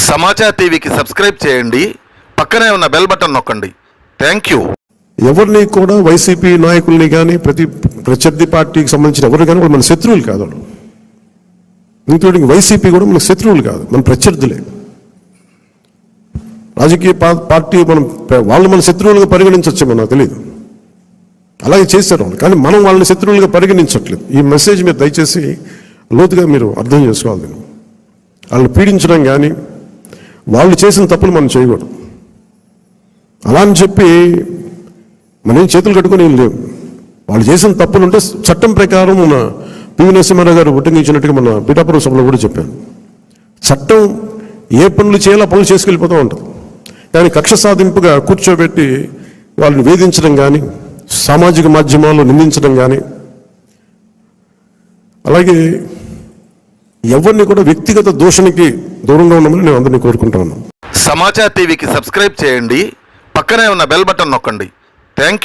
సమాచార్ టీవీకి సబ్స్క్రైబ్ చేయండి, పక్కనే ఉన్న బెల్ బటన్ నొక్కండి. Thank you. ఎవరిని కూడా వైసీపీ నాయకుల్ని కానీ ప్రత్యర్థి పార్టీకి సంబంధించిన ఎవరు కానీ మన శత్రువులు కాదు. వాళ్ళు ఇంక్లూడింగ్ వైసీపీ కూడా మన శత్రువులు కాదు, మన ప్రత్యర్థులే. రాజకీయ పార్టీ వాళ్ళు మన శత్రువులుగా పరిగణించవచ్చు, నాకు తెలియదు. అలాగే చేశారు వాళ్ళు, కానీ మనం వాళ్ళని శత్రువులుగా పరిగణించట్లేదు. ఈ మెసేజ్ మీరు దయచేసి లోతుగా మీరు అర్థం చేసుకోవాలి. వాళ్ళని పీడించడం కానీ వాళ్ళు చేసిన తప్పులు మనం చేయకూడదు. అలా అని చెప్పి మనం చేతులు కట్టుకొని ఏం లేవు. వాళ్ళు చేసిన తప్పులు ఉంటే చట్టం ప్రకారం మన పివి నరసింహారావు గారు ఉటంకించినట్టుగా మన పిఠాపురం సభలో కూడా చెప్పాను. చట్టం ఏ పనులు చేయాలో పనులు చేసుకెళ్ళిపోతూ ఉంటుంది. కానీ కక్ష సాధింపుగా కూర్చోబెట్టి వాళ్ళని వేధించడం కానీ, సామాజిక మాధ్యమాల్లో నిందించడం కానీ, అలాగే ఎవరిని కూడా వ్యక్తిగత దూషణకి దూరంగా ఉండమని నేను అందరినీ కోరుకుంటా ఉన్నాను. సమాచార్ టీవీకి సబ్స్క్రైబ్ చేయండి, పక్కనే ఉన్న బెల్ బటన్ నొక్కండి. Thank you.